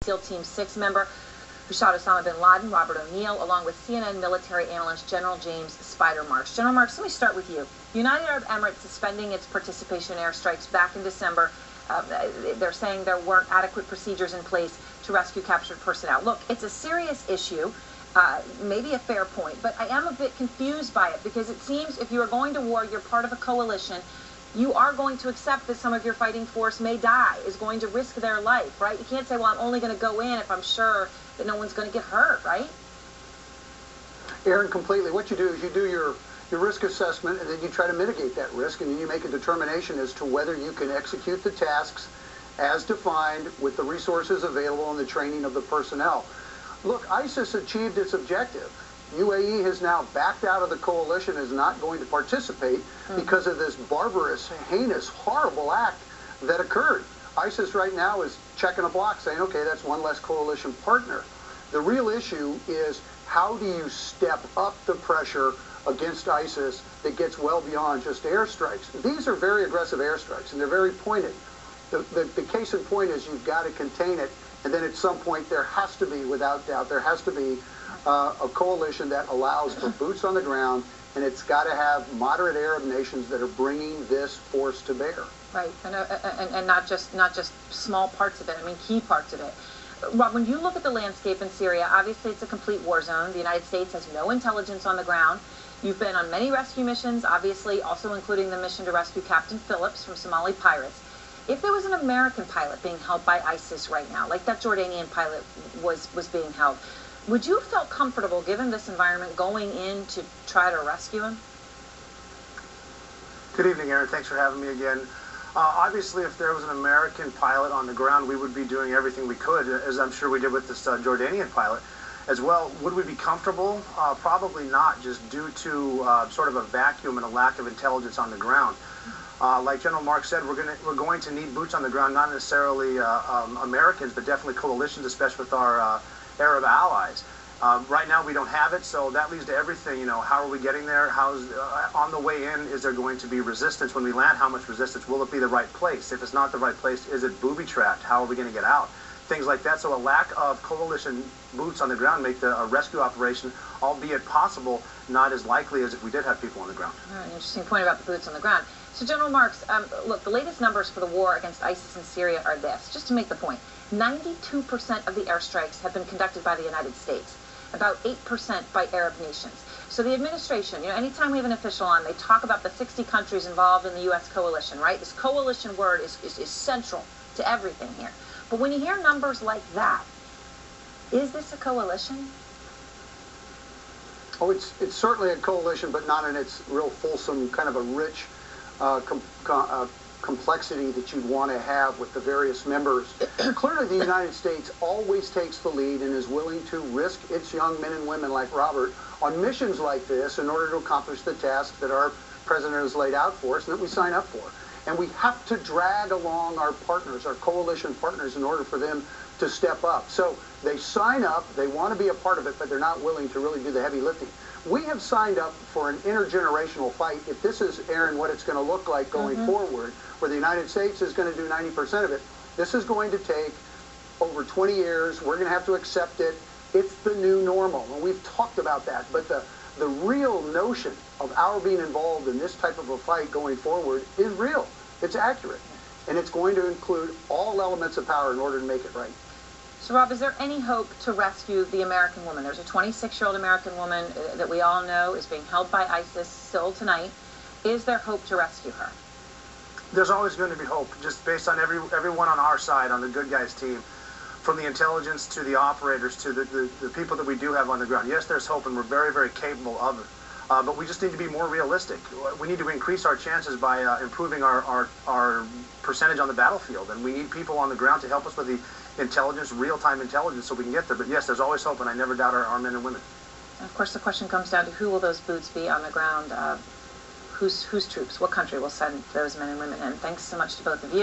SEAL Team 6 member who shot Osama bin Laden, Robert O'Neill, along with CNN military analyst General James Spider Marks. General Marks, let me start with you. United Arab Emirates suspending its participation in airstrikes back in December. They're saying there weren't adequate procedures in place to rescue captured personnel. Look, it's a serious issue, maybe a fair point, but I am a bit confused by it because it seems if you are going to war, you're part of a coalition. You are going to accept that some of your fighting force may die, is going to risk their life, right? You can't say, well, I'm only going to go in if I'm sure that no one's going to get hurt, right? Aaron, completely. What you do is you do your risk assessment, and then you try to mitigate that risk, and then you make a determination as to whether you can execute the tasks as defined with the resources available and the training of the personnel. Look, ISIS achieved its objective. UAE has now backed out of the coalition, is not going to participate because of this barbarous, heinous, horrible act that occurred. ISIS right now is checking a block saying, okay, that's one less coalition partner. The real issue is how do you step up the pressure against ISIS that gets well beyond just airstrikes. These are very aggressive airstrikes, and they're very pointed. The case in point is you've got to contain it, and then at some point there has to be, without doubt, there has to be a coalition that allows for boots on the ground, and it's got to have moderate Arab nations that are bringing this force to bear. Right, and not just small parts of it, I mean key parts of it. Rob, when you look at the landscape in Syria, obviously it's a complete war zone. The United States has no intelligence on the ground. You've been on many rescue missions, obviously also including the mission to rescue Captain Phillips from Somali pirates. If there was an American pilot being held by ISIS right now, like that Jordanian pilot was being held, would you have felt comfortable, given this environment, going in to try to rescue him? Good evening, Aaron. Thanks for having me again. Obviously, if there was an American pilot on the ground, we would be doing everything we could, as I'm sure we did with this Jordanian pilot as well. Would we be comfortable? Probably not, just due to sort of a vacuum and a lack of intelligence on the ground. Like General Mark said, we're going to need boots on the ground, not necessarily Americans, but definitely coalitions, especially with our Arab allies. Right now we don't have it, so that leads to everything. You know, how are we getting there? How's on the way in? Is there going to be resistance when we land? How much resistance? Will it be the right place? If it's not the right place, is it booby-trapped? How are we going to get out? Things like that. So a lack of coalition boots on the ground make the rescue operation, albeit possible, not as likely as if we did have people on the ground. All right, interesting point about the boots on the ground. So General Marks, look, the latest numbers for the war against ISIS in Syria are this, just to make the point. 92% of the airstrikes have been conducted by the United States, about 8% by Arab nations. So the administration, anytime we have an official on, they talk about the 60 countries involved in the U.S. coalition, right? This coalition word is central to everything here. But when you hear numbers like that, is this a coalition? Oh, it's certainly a coalition, but not in its real fulsome, kind of a rich complexity that you'd want to have with the various members. Clearly, the United States always takes the lead and is willing to risk its young men and women like Robert on missions like this in order to accomplish the tasks that our president has laid out for us and that we sign up for. And we have to drag along our partners, our coalition partners, in order for them to step up. So they sign up, they want to be a part of it, but they're not willing to really do the heavy lifting. We have signed up for an intergenerational fight. If this is, Aaron, what it's going to look like going forward, where the United States is going to do 90% of it, this is going to take over 20 years. We're going to have to accept it. It's the new normal, and we've talked about that. But the real notion of our being involved in this type of a fight going forward is real. It's accurate, and it's going to include all elements of power in order to make it right. So, Rob, is there any hope to rescue the American woman? There's a 26-year-old American woman that we all know is being held by ISIS still tonight. Is there hope to rescue her? There's always going to be hope, just based on everyone on our side, on the good guys team, from the intelligence to the operators to the people that we do have on the ground. Yes, there's hope, and we're very, very capable of it. But we just need to be more realistic. We need to increase our chances by improving our percentage on the battlefield, and we need people on the ground to help us with the intelligence, real-time intelligence, so we can get there. But yes, there's always hope, and I never doubt our men and women. And of course, the question comes down to who will those boots be on the ground? Whose troops? What country will send those men and women in? Thanks so much to both of you.